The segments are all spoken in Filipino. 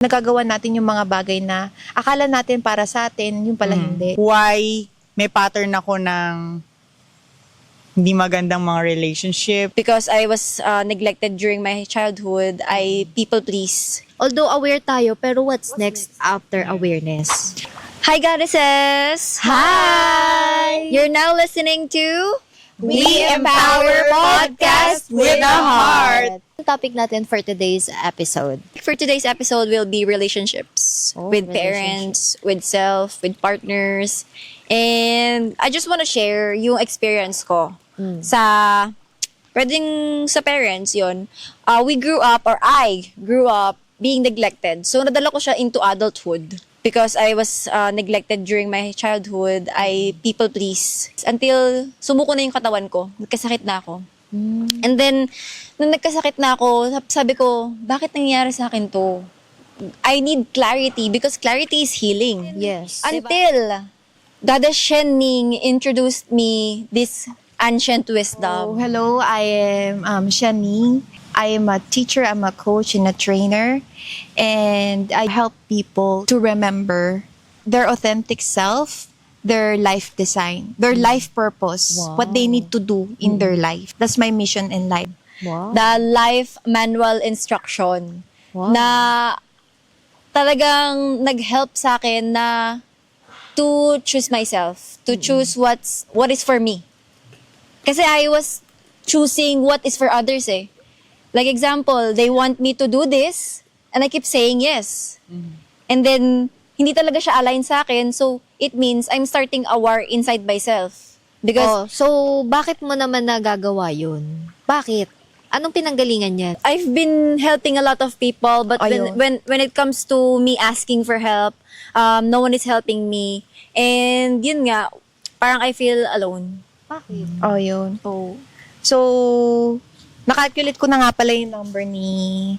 Nagagawa natin yung mga bagay na akala natin para sa atin, yung pala hindi. Why may pattern ako ng hindi magandang mga relationship. Because I was neglected during my childhood, I people please. Although aware tayo, pero what's next after awareness? Hi goddesses! Hi! You're now listening to We Empower Podcast with a Heart. Ang topic natin for today's episode. For today's episode will be relationships with parents, with self, with partners. And I just want to share yung experience ko sa pwedeng sa parents yon. We grew up, or I grew up being neglected. So nadala ko siya into adulthood. Because I was neglected during my childhood, I people please. Until sumuko na yung katawan ko, nagkasakit na ako. And then, nung nagkasakit na ako, sabi ko, bakit nangyayari sa akin to? I need clarity because clarity is healing. Yes. Until Dada Shen Ning introduced me this ancient Oh, wisdom. hello, I am Shani. I am a teacher, I'm a coach and a trainer. And I help people to remember their authentic self, their life design, their life purpose, what they need to do in their life. That's my mission in life. Wow. The life manual instruction Wow. na talagang nag-help sa akin na to choose myself, to choose what is for me. Kasi I was choosing what is for others eh. Like example, they want me to do this and I keep saying yes. And then hindi talaga siya align sa akin, so it means I'm starting a war inside myself. Because So, bakit mo naman nagagawa yun? Bakit? Anong pinanggalingan niyan? I've been helping a lot of people, but Ayun. when it comes to me asking for help, no one is helping me. And yun nga, parang I feel alone. Bakit? Oh, yun. So, nakalculate ko na nga pala yung number ni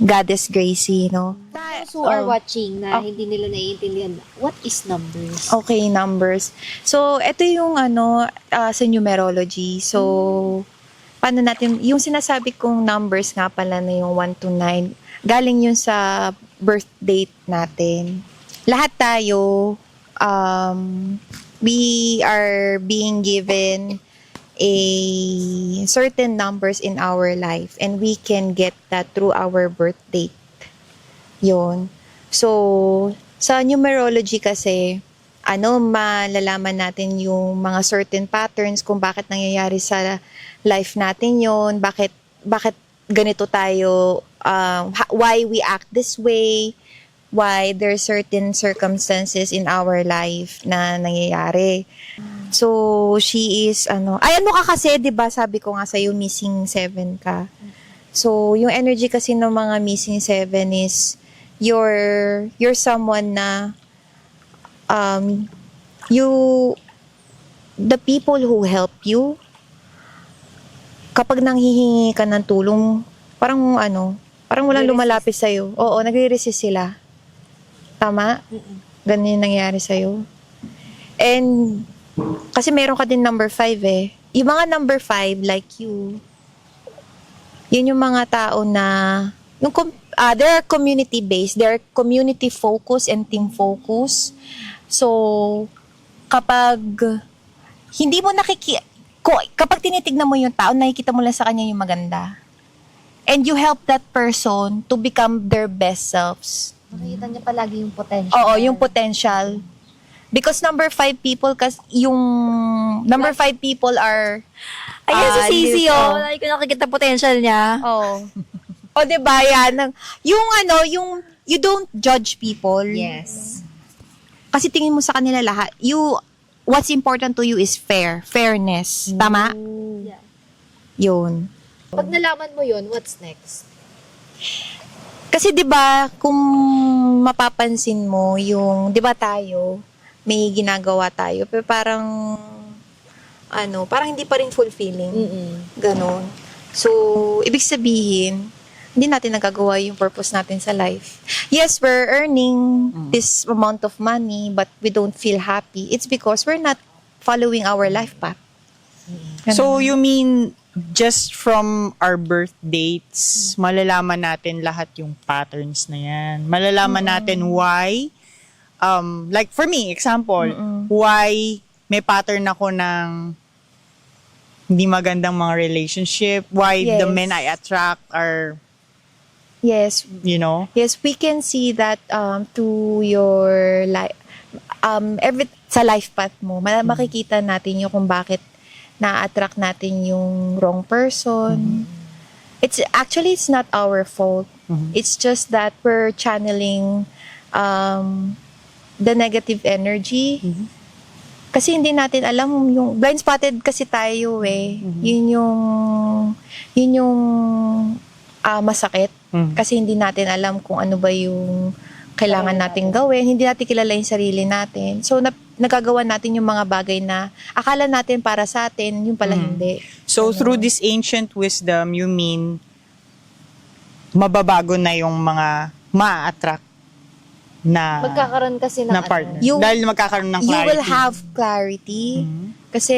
Goddess Gracie, no? Those who are watching na hindi nila naiintindihan, what is numbers? Okay, numbers. So, ito yung sa numerology. So, paano natin, yung sinasabi kong numbers nga pala na yung 1 to 9, galing yun sa birth date natin. Lahat tayo, we are being given a certain numbers in our life and we can get that through our birth date. Yun. So, sa numerology kasi, malalaman natin yung mga certain patterns kung bakit nangyayari sa life natin yun, bakit ganito tayo, why we act this way, why there are certain circumstances in our life na nangyayari. So, she is, ano ka kasi, di ba sabi ko nga sa'yo, missing 7 ka. So, yung energy kasi ng mga missing 7 is, you're someone na, the people who help you, kapag nanghihingi ka ng tulong, parang walang lumalapit sa'yo. Oo, nagre-resist sila. Tama? Ganun yung nangyari sa'yo. And, kasi meron ka din number 5 eh. Yung mga number 5, like you, yun yung mga tao na, they're community-based, they're community-focused and team-focused. So, kapag hindi mo kapag tinitignan mo yung tao, nakikita mo lang sa kanya yung maganda. And you help that person to become their best selves. Nakikita niya palagi yung potential. Oo, yung potential. Because number 5 people, number 5 people are... Ayan si Sisi, oh. Lagi ko nakikita potential niya. Oh. O, diba yan? Yung you don't judge people. Yes. Kasi tingin mo sa kanila lahat. What's important to you is fairness. Tama? Yeah. Yun. Pag nalaman mo yun, what's next? Kasi 'di ba kung mapapansin mo yung 'di ba tayo may ginagawa tayo pero parang hindi pa rin fulfilling. Ganon. So, ibig sabihin, hindi natin nagagawa yung purpose natin sa life. Yes, we're earning this amount of money but we don't feel happy. It's because we're not following our life path. So you mean just from our birth dates, malalaman natin lahat yung patterns na yan. Malalaman natin why, like for me, example, why may pattern ako ng hindi magandang mga relationship, why the Yes. men I attract are, Yes, you know, yes, we can see that to your life, sa life path mo. Makikita natin yung kung bakit na-attract natin yung wrong person. It's not our fault. It's just that we're channeling the negative energy. Kasi hindi natin alam yung blind spotted kasi tayo eh. Yun yung masakit. Kasi hindi natin alam kung ano ba yung kailangan natin gawin. Hindi natin kilala yung sarili natin. So, nagagawa natin yung mga bagay na akala natin para sa atin, yung pala hindi. so through this ancient wisdom, you mean mababago na yung mga ma-attract na Magkakaroon kasi ng na partner. You- Dahil magkakaroon ng clarity. You will have clarity. Kasi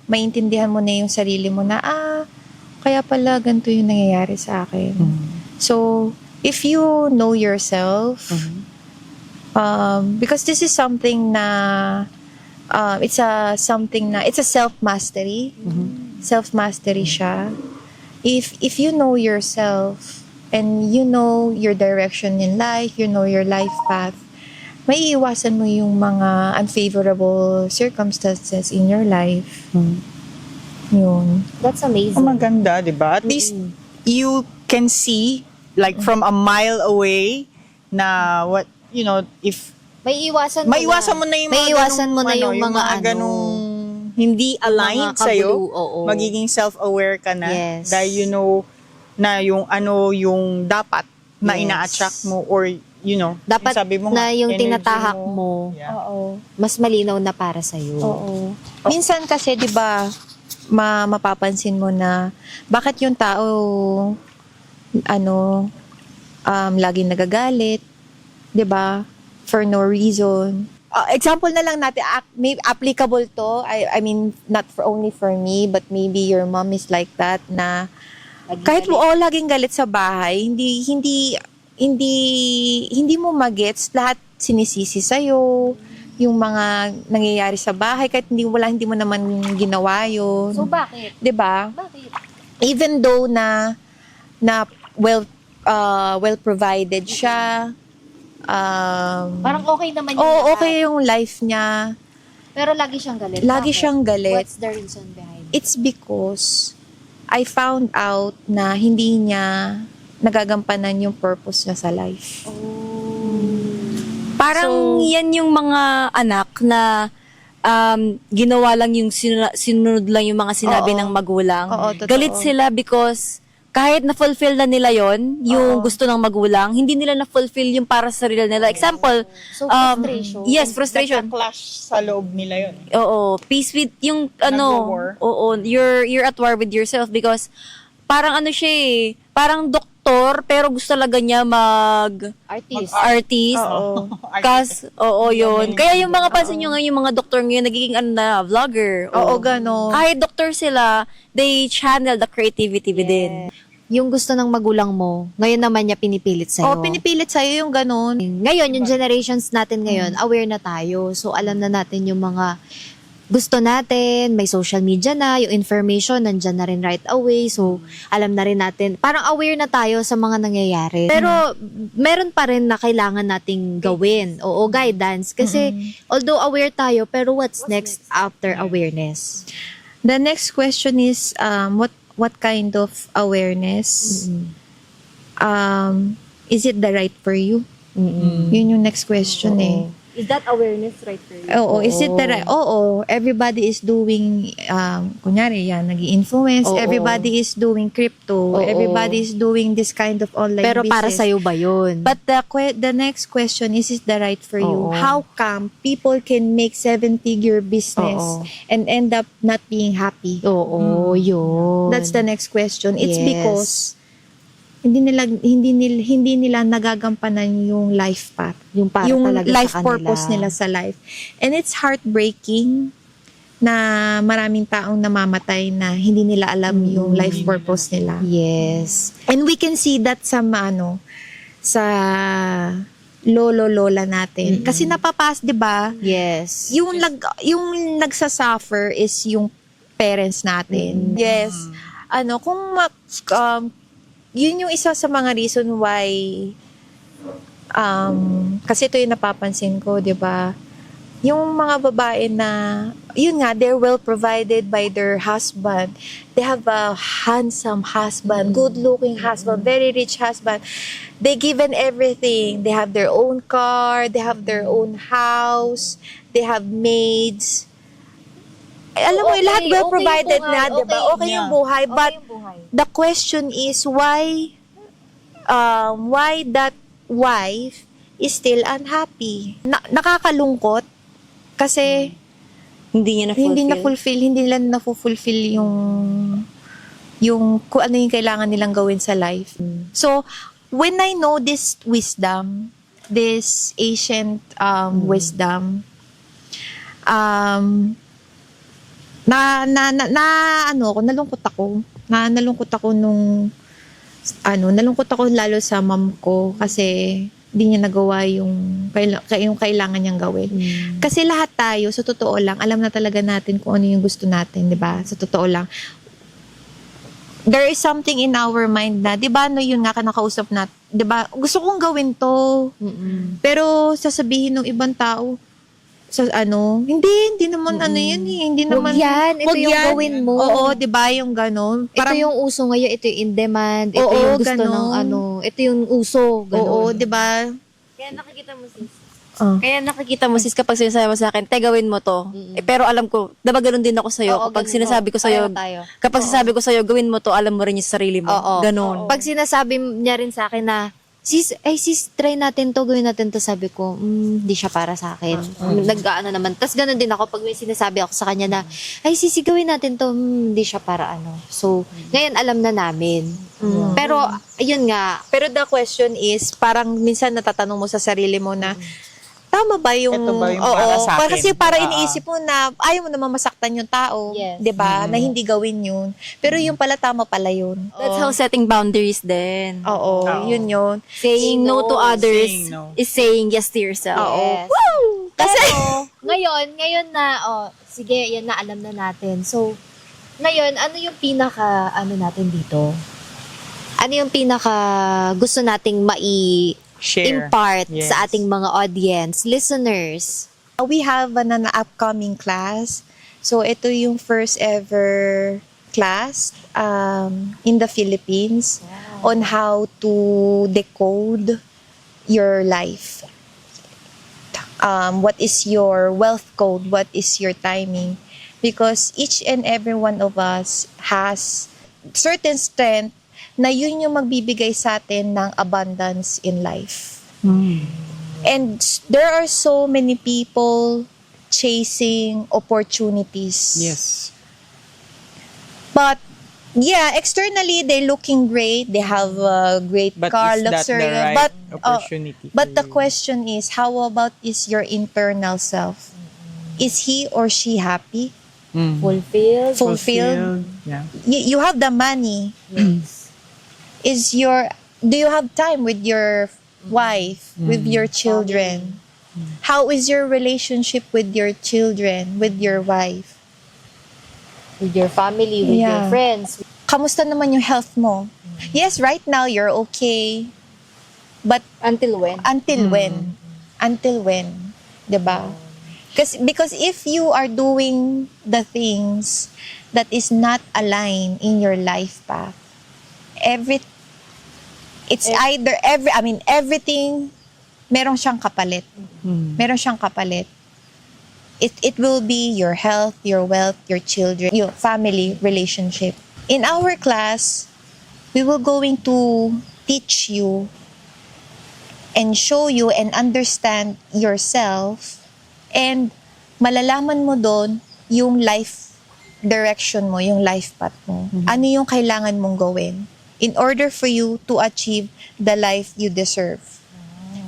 maintindihan mo na yung sarili mo na, kaya pala ganito yung nangyayari sa akin. So, if you know yourself, because this is something na, it's a self-mastery. Self-mastery siya. If you know yourself, and you know your direction in life, you know your life path, may iwasan mo yung mga unfavorable circumstances in your life. Yun. That's amazing. Oh, maganda, di ba? At least, you can see, like, from a mile away, na what, you know, if, Maiiwasan maiwasan mo na yung mga Maiiwasan mo ganung, na yung yung mga ganung hindi aligned mga sa'yo. kabulu, oo. Magiging self-aware ka na. Yes. Dahil you know na yung ano yung dapat na Yes. ina-attract mo or you know, Dapat yung sabi mo na nga, yung energy tinatahak mo, Yeah. Oo. mas malinaw na para sa'yo. Oo. Minsan kasi, di ba, mapapansin mo na bakit yung tao laging nagagalit, di ba? For no reason. Example na lang natin, may applicable to. I mean, not only for me, but maybe your mom is like that na kahit laging galit sa bahay, hindi mo magets lahat sinisisi sa'yo, yung mga nangyayari sa bahay, kahit hindi mo naman ginawa yun. So, bakit? 'Di ba? Bakit? Even though na well provided siya, Parang okay naman yung oh, lahat. okay yung life niya. Pero lagi siyang galit. Lagi Bakit? siyang galit. What's the reason behind it? It's because I found out na hindi niya nagagampanan yung purpose niya sa life. Parang yan yung mga anak na ginawa lang yung sinunod lang yung mga sinabi Oo. ng magulang. Oo, totoo. Galit sila because kahit na-fulfill na nila yon yung Oo. gusto ng magulang, hindi nila na-fulfill yung para sa sarili nila. Example, So, frustration. yes, frustration. Nagka-clash sa loob nila yun. Oo, peace with yung Nagwa-war. oo, you're at war with yourself because parang ano siya parang doktor pero gusto talaga niya artist. Oo. Yun. Kaya yung mga pansin nyo ngayon, yung mga doktor ngayon, nagiging vlogger. Oo, ganon. Kahit doktor sila, they channel the creativity within. Yung gusto ng magulang mo, ngayon naman niya pinipilit sa'yo. Oh, pinipilit sa'yo yung ganon. Ngayon, yung generations natin ngayon, aware na tayo. So, alam na natin yung mga gusto natin, may social media na, yung information nandyan na rin right away. So, alam na rin natin, parang aware na tayo sa mga nangyayari. Pero, meron pa rin na kailangan nating gawin. Oo, guidance. Kasi, although aware tayo, pero what's next after awareness? The next question is, what kind of awareness? Is it the right for you? Yun yung next question eh. Is that awareness right for you? Oo, is it the right? Oo, everybody is doing, kunyari yan, nag-i-influence, Oo. everybody is doing crypto, Oo. everybody is doing this kind of online Pero business. para sa'yo ba yun? But the next question is it the right for you? Oo. How come people can make 7-figure business Oo. and end up not being happy? Oo, yun. That's the next question. It's Yes. because hindi nila nagagampanan yung life path. Yung para yung talaga life sa kanila. purpose nila sa life. And it's heartbreaking na maraming taong namamatay na hindi nila alam yung life purpose nila. Yes. And we can see that sa sa lolo-lola natin. Kasi napapas, 'di ba? Yes. Yung nagsasuffer is yung parents natin. Yes. Yun yung isa sa mga reason why kasi ito yung napapansin ko, 'di ba? Yung mga babae na, yun nga, they're well provided by their husband. They have a handsome husband, good-looking husband, very rich husband. They given everything. They have their own car, they have their own house, they have maids. Alam mo, lahat well provided yung na, buhay, 'di ba? okay. Okay yung buhay, but the question is why that wife is still unhappy. Nakakalungkot kasi Hindi niya na-fulfill. hindi nila na-fulfill yung kung ano yung kailangan nilang gawin sa life. So, when I know this wisdom, this ancient wisdom, nalungkot ako lalo sa mom ko kasi hindi niya nagawa yung kailangan niyang gawin. Kasi lahat tayo, sa totoo lang, alam na talaga natin kung ano yung gusto natin, di ba? Sa totoo lang. There is something in our mind na, di ba, yun nga, nakausap na, di ba, gusto kong gawin to. Pero sasabihin ng ibang tao, hindi naman yan eh. Hindi naman. Wag yan. Ito wag yung yan. gawin mo. Oo, di ba, yung ganon. Ito yung uso ngayon, ito yung in demand, ito Oo, yung gusto ganon. ng ito yung uso, ganon. Oo, di ba? Kaya nakikita mo sis. Oh. Kaya nakikita mo sis kapag sinasabi mo sa akin, gawin mo to. Pero alam ko, diba ganun din ako sa'yo. Oo, Kapag ganun. sinasabi ko sa'yo, Tayo. kapag sinasabi ko sa'yo, gawin mo to, alam mo rin yung sarili mo. Oo. Ganon. Pag sinasabi niya rin sa akin na, sis, try natin to, gawin natin to, sabi ko, hindi siya para sa akin. Nag-ano naman. Tapos ganun din ako, pag may sinasabi ako sa kanya na, sis, gawin natin to, hindi siya para ano. So, ngayon alam na namin. Pero, ayun nga, Pero the question is, parang minsan natatanong mo sa sarili mo na, tama ba yung... Ito ba yung Oo, para sa akin? kasi para iniisip mo na ayaw mo naman masaktan yung tao. Yes. 'Di ba? Na hindi gawin yun. Pero yung pala, tama pala yun. That's how setting boundaries then. Oo, Oo. yun. Saying no to others Saying no. is saying yes to yourself. Oo. yes. Kasi, ngayon na, sige, yan na, alam na natin. So, ngayon, ano yung natin dito? Ano yung gusto nating Share. impart Yes. sa ating mga audience, listeners? we have an upcoming class. So, ito yung first ever class in the Philippines on how to decode your life. What is your wealth code? What is your timing? Because each and every one of us has certain strength na yun yung magbibigay sa atin ng abundance in life. And there are so many people chasing opportunities. Yes. But yeah, externally they're looking great. They have a great But car, is that the luxury. right opportunity But for the you? question is, how about is your internal self? Is he or she happy? Fulfilled? Yeah. You have the money. Do you have time with your wife, with your children? How is your relationship with your children, with your wife? With your family, with your Yeah. friends. Kamusta naman yung health mo? Yes, right now you're okay. But Until when? until when? Until when? 'Di ba? Because if you are doing the things that is not aligned in your life path, everything meron siyang kapalit. Meron siyang kapalit. It will be your health, your wealth, your children, your family relationship. In our class, we will going to teach you and show you and understand yourself, and malalaman mo doon yung life direction mo, yung life path mo. Ano yung kailangan mong gawin in order for you to achieve the life you deserve.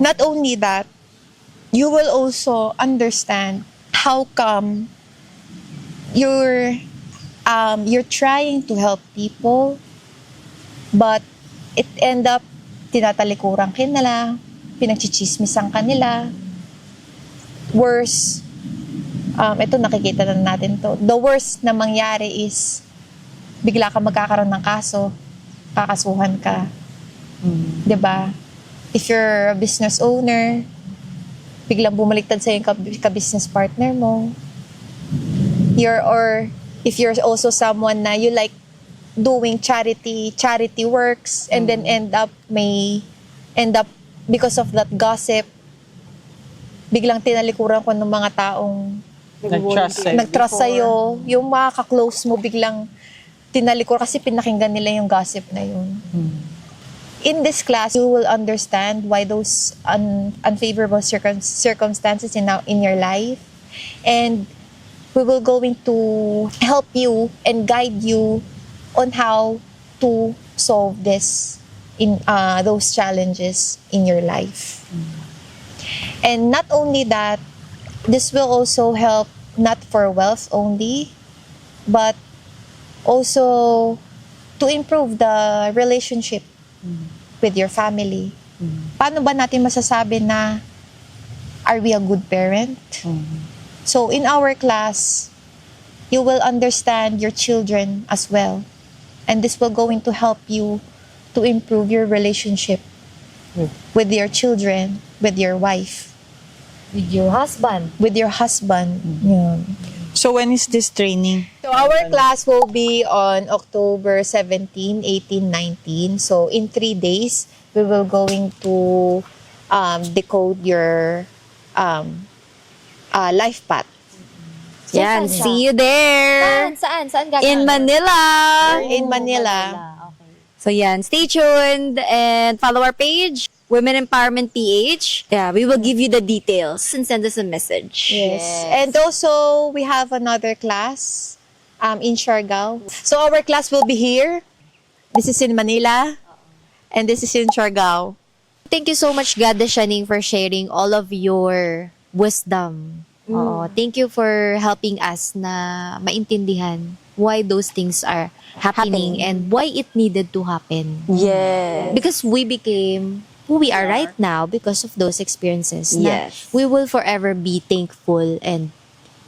Not only that, you will also understand how come you're trying to help people, but it end up tinatalikuran ka nila, pinagchichismisan ka nila. Worse, ito nakikita na natin to. The worst na mangyari is bigla ka magkakaroon ng kaso, kakasuhan ka. 'Di ba? If you're a business owner, biglang bumaliktad sa yung ka-business partner mo. Or if you're also someone na you like doing charity works, and then end up because of that gossip, biglang tinalikuran ko ng mga taong nag-trust sa'yo. Yung mga ka-close mo biglang tinalikuran kasi pinakinggan nila yung gossip na yun. In this class, you will understand why those unfavorable circumstances in your life, and we will going to help you and guide you on how to solve those challenges in your life. And not only that, this will also help not for wealth only, but also to improve the relationship with your family. Paano ba natin masasabi na are we a good parent? So in our class, you will understand your children as well. And this will going to help you to improve your relationship with your children, with your wife, With your husband. with your husband. Yun. So when is this training? So our class will be on October 17, 18, 19. So in 3 days, we will going to decode your life path. Yan, Saan siya? see you there. Saan gagawin? In Manila. In Manila. Okay. So yan, stay tuned and follow our page, Women Empowerment PH. Yeah, we will give you the details and send us a message. Yes. And also, we have another class in Siargao. So our class will be here. This is in Manila. And this is in Siargao. Thank you so much, Gada Shaning, for sharing all of your wisdom. Oo, thank you for helping us na maintindihan why those things are happening and why it needed to happen. Yes. Because we became who we are right now because of those experiences. Na Yes. we will forever be thankful and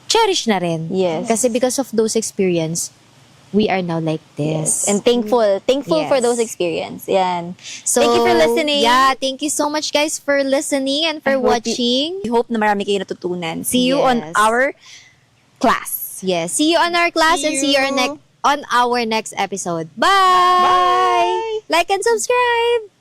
cherish na rin. Yes. Kasi because of those experience, we are now like this. And thankful for Yes. those experience. Yan. So, Thank you for listening. Yeah, thank you so much guys for listening and for watching. We hope na marami kayo natutunan. See you on Yes. our class. Yes, see you on our class and see you on our next episode. Bye! Like and subscribe!